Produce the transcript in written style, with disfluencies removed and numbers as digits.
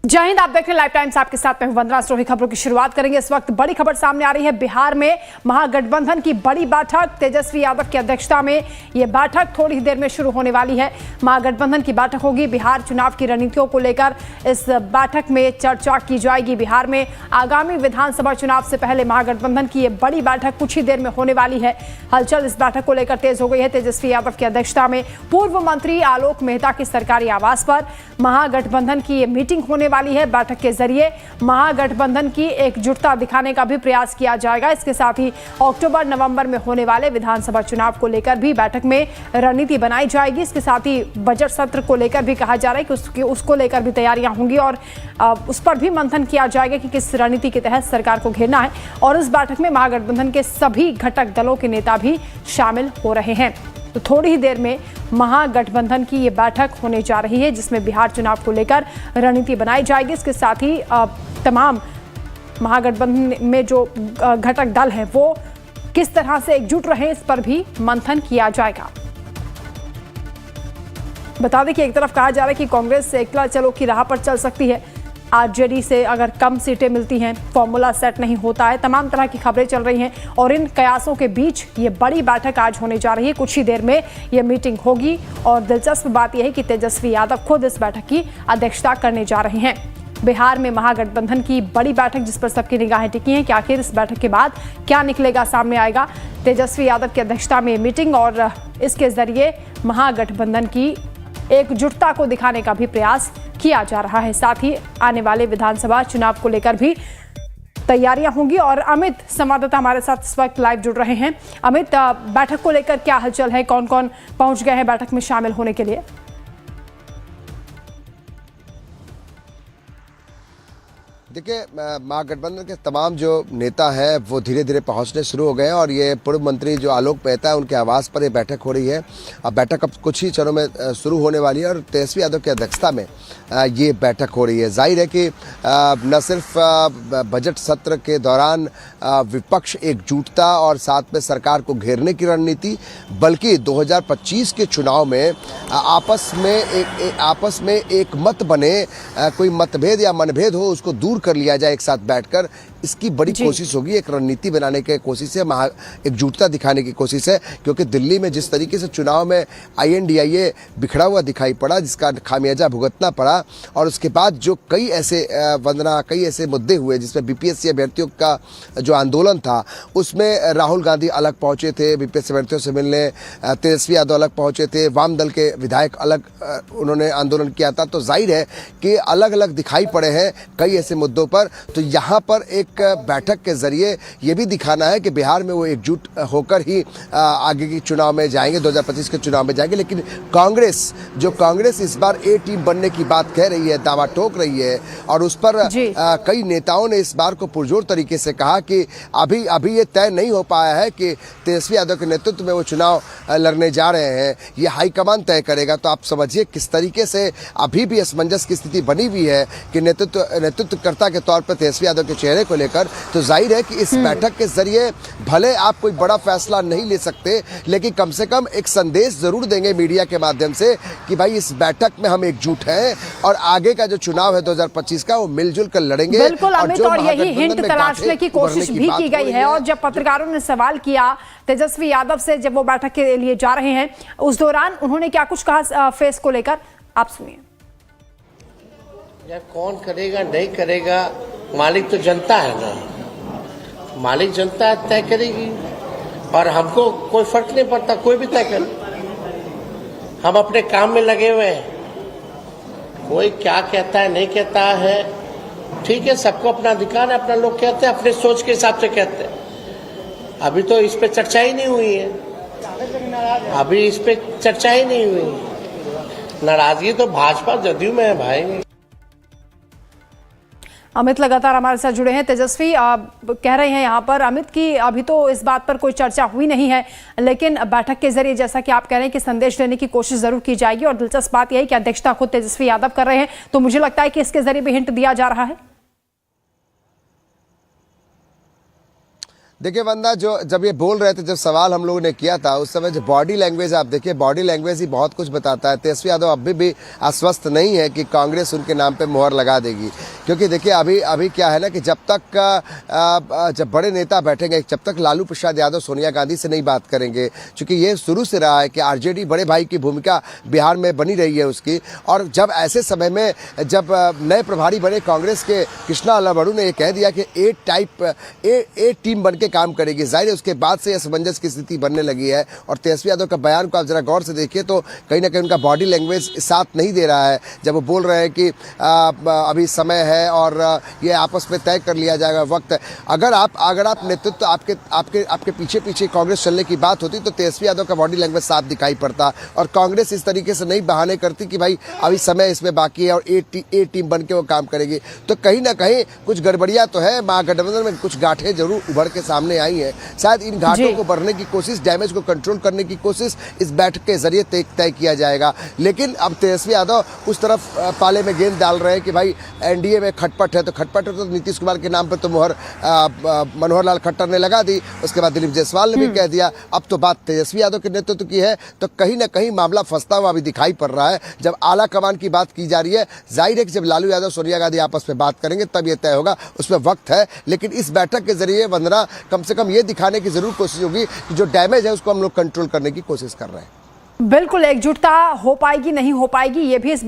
जय हिंद। आप देख रहे हैं लाइव टाइम्स, आपके साथ मैं हूं वंदना स्टोरी। खबरों की शुरुआत करेंगे। इस वक्त बड़ी खबर सामने आ रही है। बिहार में महागठबंधन की बड़ी बैठक, तेजस्वी यादव की अध्यक्षता में यह बैठक थोड़ी ही देर में शुरू होने वाली है। महागठबंधन की बैठक होगी। बिहार चुनाव की रणनीतियों को लेकर इस बैठक में चर्चा की जाएगी। बिहार में आगामी विधानसभा चुनाव से पहले महागठबंधन की यह बड़ी बैठक कुछ ही देर में होने वाली है। हलचल इस बैठक को लेकर तेज हो गई है। तेजस्वी यादव की अध्यक्षता में पूर्व मंत्री आलोक मेहता के सरकारी आवास पर महागठबंधन की यह मीटिंग होने वाली है। बैठक के जरिए महागठबंधन की एकजुटता दिखाने का भी प्रयास किया जाएगा। इसके साथ ही अक्टूबर नवंबर में होने वाले विधानसभा चुनाव को लेकर भी बैठक में रणनीति बनाई जाएगी। इसके साथ ही बजट सत्र को लेकर भी कहा जा रहा है कि उसको लेकर भी तैयारियां होंगी और उस पर भी मंथन किया जाएगा कि किस रणनीति के तहत सरकार को घेरना है। और इस बैठक में महागठबंधन के सभी घटक दलों के नेता भी शामिल हो रहे हैं। तो थोड़ी ही देर में महागठबंधन की ये बैठक होने जा रही है, जिसमें बिहार चुनाव को लेकर रणनीति बनाई जाएगी। इसके साथ ही तमाम महागठबंधन में जो घटक दल हैं वो किस तरह से एकजुट रहे, इस पर भी मंथन किया जाएगा। बता दें कि एक तरफ कहा जा रहा है कि कांग्रेस एकला चलो की राह पर चल सकती है। आरजेडी से अगर कम सीटें मिलती हैं, फॉर्मूला सेट नहीं होता है, तमाम तरह की खबरें चल रही हैं और इन कयासों के बीच ये बड़ी बैठक आज होने जा रही है। कुछ ही देर में ये मीटिंग होगी और दिलचस्प बात यह है कि तेजस्वी यादव खुद इस बैठक की अध्यक्षता करने जा रहे हैं। बिहार में महागठबंधन की बड़ी बैठक, जिस पर सबकी निगाहें टिकी हैं कि आखिर इस बैठक के बाद क्या निकलेगा, सामने आएगा। तेजस्वी यादव की अध्यक्षता में मीटिंग और इसके जरिए महागठबंधन की एकजुटता को दिखाने का भी प्रयास किया जा रहा है। साथ ही आने वाले विधानसभा चुनाव को लेकर भी तैयारियां होंगी। और अमित संवाददाता हमारे साथ इस वक्त लाइव जुड़ रहे हैं। अमित, बैठक को लेकर क्या हलचल है, कौन कौन पहुंच गए हैं बैठक में शामिल होने के लिए? देखिए, महागठबंधन के तमाम जो नेता हैं वो धीरे धीरे पहुंचने शुरू हो गए हैं और ये पूर्व मंत्री जो आलोक मेहता है उनके आवास पर ये बैठक हो रही है। अब बैठक अब कुछ ही क्षणों में शुरू होने वाली है और तेजस्वी यादव की अध्यक्षता में ये बैठक हो रही है। जाहिर है कि न सिर्फ बजट सत्र के दौरान विपक्ष एकजुटता और साथ में सरकार को घेरने की रणनीति, बल्कि 2025 के चुनाव में आपस में एक मत बने, कोई मतभेद या मनभेद हो उसको दूर कर लिया जाए एक साथ बैठकर, इसकी बड़ी कोशिश होगी। एक रणनीति बनाने की कोशिश है, एकजुटता दिखाने की कोशिश है। क्योंकि दिल्ली में जिस तरीके से चुनाव में INDIA बिखरा हुआ दिखाई पड़ा, जिसका खामियाजा भुगतना पड़ा, और उसके बाद जो कई ऐसे मुद्दे हुए जिसमें BPSC अभ्यर्थियों का जो आंदोलन था, उसमें राहुल गांधी अलग पहुंचे थे BPSC अभ्यर्थियों से मिलने, तेजस्वी यादव अलग पहुंचे थे, वाम दल के विधायक अलग उन्होंने आंदोलन किया था। तो जाहिर है कि अलग अलग दिखाई पड़े हैं कई ऐसे मुद्दों पर। तो यहाँ पर एक बैठक के जरिए ये भी दिखाना है कि बिहार में वो एकजुट होकर ही आगे की चुनाव में जाएंगे, 2025 के चुनाव में जाएंगे। लेकिन कांग्रेस इस बार ए टीम बनने की बात कह रही है, दावा ठोक रही है और उस पर कई नेताओं ने इस बार को पुरजोर तरीके से कहा कि अभी ये तय नहीं हो पाया है कि तेजस्वी यादव के नेतृत्व में वो चुनाव लड़ने जा रहे हैं, ये हाईकमान तय करेगा। तो आप समझिए किस तरीके से अभी भी असमंजस की स्थिति बनी हुई है कि नेतृत्वकर्ता के तौर पर तेजस्वी यादव के चेहरे को लेकर। तो जाहिर है कि इस बैठक के जरिए भले आप कोई बड़ा फैसला नहीं ले सकते, लेकिन कम से कम एक संदेश जरूर देंगे मीडिया के माध्यम से कि भाई इस बैठक में हम एकजुट हैं और आगे का जो चुनाव है 2025 का वो मिलजुल कर लड़ेंगे। बिल्कुल अमित, और यही हिंट तलाशने की कोशिश भी की गई है। और जब पत्रकारों ने सवाल किया तेजस्वी यादव से, जब वो बैठक के लिए जा रहे हैं, उस दौरान उन्होंने क्या कुछ कहा फेस को लेकर, आप सुनिए। यार कौन करेगा नहीं करेगा, मालिक तो जनता है ना, मालिक जनता तय करेगी और हमको कोई फर्क नहीं पड़ता, कोई भी तय करे। हम अपने काम में लगे हुए हैं, कोई क्या कहता है नहीं कहता है, ठीक है, सबको अपना अधिकार है, अपना लोग कहते हैं, अपने सोच के हिसाब से कहते हैं। अभी तो इस पे चर्चा ही नहीं हुई है, अभी इस पे चर्चा ही नहीं हुई। नाराजगी तो भाजपा जदयू में है भाई। अमित लगातार हमारे साथ जुड़े हैं। तेजस्वी कह रहे हैं यहाँ पर अमित की अभी तो इस बात पर कोई चर्चा हुई नहीं है, लेकिन बैठक के जरिए जैसा कि आप कह रहे हैं कि संदेश देने की कोशिश जरूर की जाएगी। और दिलचस्प बात यह है कि अध्यक्षता खुद तेजस्वी यादव कर रहे हैं, तो मुझे लगता है कि इसके जरिए भी हिंट दिया जा रहा है। देखिए वंदा, जो जब ये बोल रहे थे, जब सवाल हम लोगों ने किया था उस समय जो बॉडी लैंग्वेज आप देखिए, बॉडी लैंग्वेज ही बहुत कुछ बताता है। तेजस्वी यादव अभी भी आश्वस्त नहीं है कि कांग्रेस उनके नाम पे मोहर लगा देगी, क्योंकि देखिए अभी क्या है ना कि जब तक जब बड़े नेता बैठेंगे, जब तक लालू प्रसाद यादव सोनिया गांधी से नहीं बात करेंगे, क्योंकि ये शुरू से रहा है कि आरजेडी बड़े भाई की भूमिका बिहार में बनी रही है उसकी। और जब ऐसे समय में जब नए प्रभारी बने कांग्रेस के कृष्णा अल्लाबड़ू ने ये कह दिया कि ए टीम बन के काम करेगी, जाहिर है उसके बाद से असमंजस की स्थिति बनने लगी है। और तेजस्वी यादव का बयान को आप जरा गौर से देखिए तो कहीं ना कहीं उनका बॉडी लैंग्वेज साथ नहीं दे रहा है। जब वो बोल रहे हैं कि अभी समय है और ये आपस में तय कर लिया जाएगा, वक्त है। अगर आप नेतृत्व आपके पीछे पीछे कांग्रेस चलने की बात होती तो तेजस्वी यादव का बॉडी लैंग्वेज साफ दिखाई पड़ता, और कांग्रेस इस तरीके से नहीं बहाने करती कि भाई अभी समय इसमें बाकी है और ए टीम बन के वो काम करेगी। तो कहीं ना कहीं कुछ गड़बड़िया तो है, महागठबंधन में कुछ गांठें जरूर उभर के सामने आई है। शायद इन घाटों को भरने की कोशिश, डैमेज को कंट्रोल करने की कोशिश इस बैठक के जरिए तय किया जाएगा। लेकिन अब तेजस्वी यादव उस तरफ पाले में गेंद डाल रहे हैं कि भाई एनडीए में खटपट है, तो खटपट है तो नीतीश कुमार के नाम पर तो मोहर मनोहर लाल खट्टर ने लगा दी, उसके बाद दिलीप जायसवाल ने भी कह दिया। अब तो बात तेजस्वी यादव के नेतृत्व की है, तो कहीं ना कहीं मामला फंसता हुआ अभी दिखाई पड़ रहा है। जब आला कमान की बात की जा रही है, जाहिर है कि जब लालू यादव सोनिया गांधी आपस में बात करेंगे तब ये तय होगा, उसमें वक्त है। लेकिन इस बैठक के जरिए वंदना कम से कम ये दिखाने की जरूर कोशिश होगी कि जो डैमेज है उसको हम लोग कंट्रोल करने की कोशिश कर रहे हैं। बिल्कुल एकजुटता हो पाएगी नहीं हो पाएगी, ये भी इस